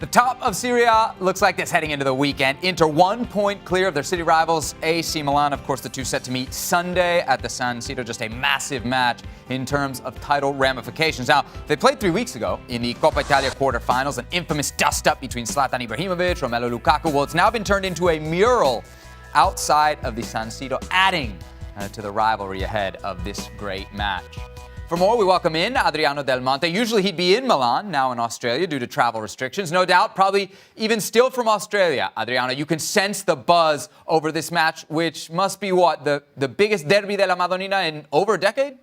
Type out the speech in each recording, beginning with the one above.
The top of Serie A looks like this heading into the weekend. Inter 1 point clear of their city rivals AC Milan. Of course, the two set to meet Sunday at the San Siro. Just a massive match in terms of title ramifications. Now, they played 3 weeks ago in the Coppa Italia quarterfinals, an infamous dust-up between Zlatan Ibrahimovic, Romelu Lukaku. Well, it's now been turned into a mural outside of the San Siro, adding to the rivalry ahead of this great match. For more, we welcome in Adriano Del Monte. Usually he'd be in Milan, now in Australia due to travel restrictions. No doubt, probably even still from Australia. Adriano, you can sense the buzz over this match, which must be what, the biggest derby della Madonnina in over a decade?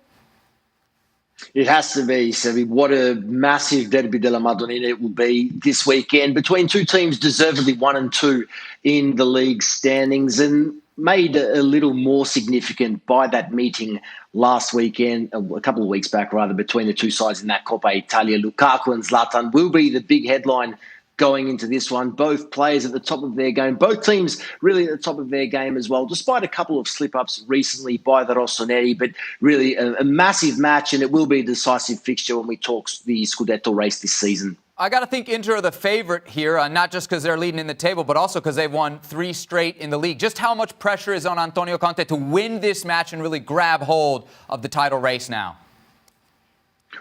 It has to be, Sevi. What a massive Derby della Madonnina it will be this weekend between two teams deservedly 1 and 2 in the league standings, and made a little more significant by that meeting last weekend, a couple of weeks back rather, between the two sides in that Coppa Italia. Lukaku and Zlatan will be the big headline going into this one. Both players at the top of their game, both teams really at the top of their game as well, despite a couple of slip-ups recently by the Rossoneri, but really a massive match, and it will be a decisive fixture when we talk the Scudetto race this season. I got to think Inter are the favorite here, not just because they're leading in the table, but also because they've won 3 straight in the league. Just how much pressure is on Antonio Conte to win this match and really grab hold of the title race now?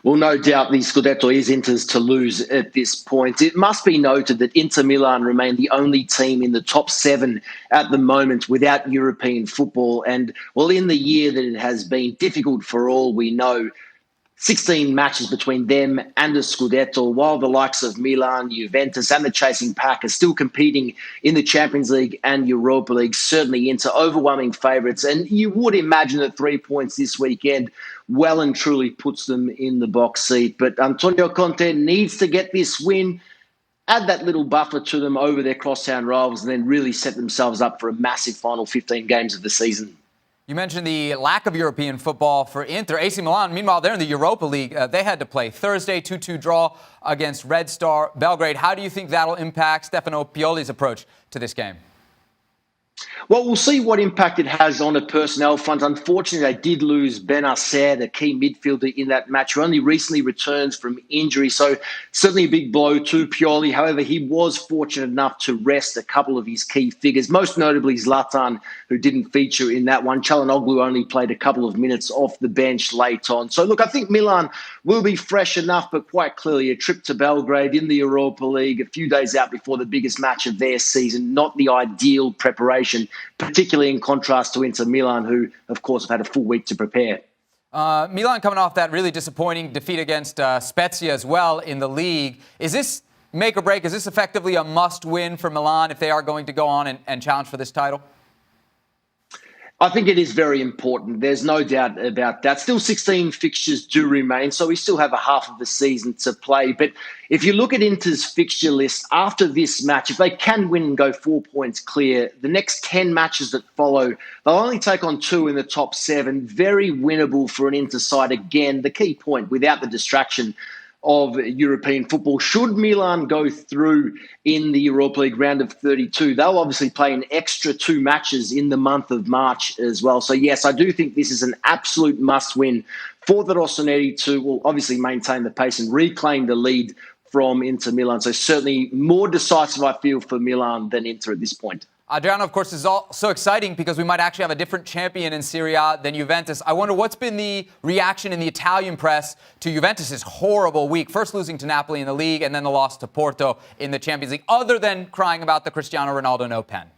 Well, no doubt the Scudetto is Inter's to lose at this point. It must be noted that Inter Milan remain the only team in the top 7 at the moment without European football. And, well, in the year that it has been difficult for all we know, 16 matches between them and the Scudetto, while the likes of Milan, Juventus and the chasing pack are still competing in the Champions League and Europa League, certainly into overwhelming favourites. And you would imagine that 3 points this weekend well and truly puts them in the box seat. But Antonio Conte needs to get this win, add that little buffer to them over their crosstown rivals, and then really set themselves up for a massive final 15 games of the season. You mentioned the lack of European football for Inter. AC Milan, meanwhile, they're in the Europa League. They had to play Thursday, 2-2 draw against Red Star Belgrade. How do you think that'll impact Stefano Pioli's approach to this game? Well, we'll see what impact it has on a personnel front. Unfortunately, they did lose Benacer, the key midfielder in that match, who only recently returns from injury. So certainly a big blow to Pioli. However, he was fortunate enough to rest a couple of his key figures, most notably Zlatan, who didn't feature in that one. Çalhanoğlu only played a couple of minutes off the bench late on. So look, I think Milan will be fresh enough, but quite clearly a trip to Belgrade in the Europa League a few days out before the biggest match of their season, not the ideal preparation, particularly in contrast to Inter Milan, who, of course, have had a full week to prepare. Milan coming off that really disappointing defeat against Spezia as well in the league. Is this make or break? Is this effectively a must-win for Milan if they are going to go on and challenge for this title? I think it is very important. There's no doubt about that. Still 16 fixtures do remain, so we still have a half of the season to play. But if you look at Inter's fixture list after this match, if they can win and go 4 points clear, the next 10 matches that follow, they'll only take on 2 in the top 7. Very winnable for an Inter side. Again, the key point, without the distraction of European football. Should Milan go through in the Europa League round of 32, they'll obviously play an extra 2 matches in the month of March as well. So yes, I do think this is an absolute must-win for the Rossoneri to, well, obviously maintain the pace and reclaim the lead from Inter Milan. So certainly more decisive, I feel, for Milan than Inter at this point. Adriano, of course, is so exciting because we might actually have a different champion in Serie A than Juventus. I wonder what's been the reaction in the Italian press to Juventus' horrible week. First losing to Napoli in the league and then the loss to Porto in the Champions League, other than crying about the Cristiano Ronaldo no pen.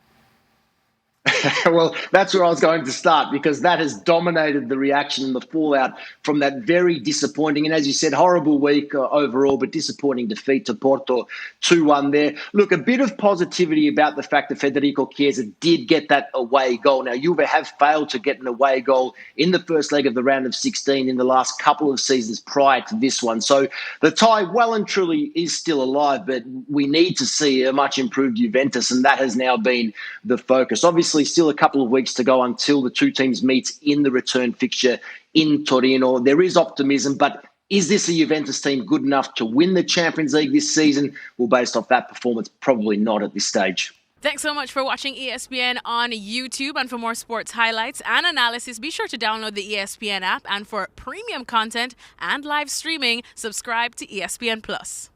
Well, that's where I was going to start, because that has dominated the reaction and the fallout from that very disappointing and, as you said, horrible week overall, but disappointing defeat to Porto 2-1 there. Look, a bit of positivity about the fact that Federico Chiesa did get that away goal. Now, Juve have failed to get an away goal in the first leg of the round of 16 in the last couple of seasons prior to this one. So the tie well and truly is still alive, but we need to see a much improved Juventus, and that has now been the focus. Obviously, still a couple of weeks to go until the two teams meet in the return fixture in Torino. There is optimism, but is this a Juventus team good enough to win the Champions League this season? Well, based off that performance, probably not at this stage. Thanks so much for watching ESPN on YouTube. And for more sports highlights and analysis, be sure to download the ESPN app. And for premium content and live streaming, subscribe to ESPN Plus.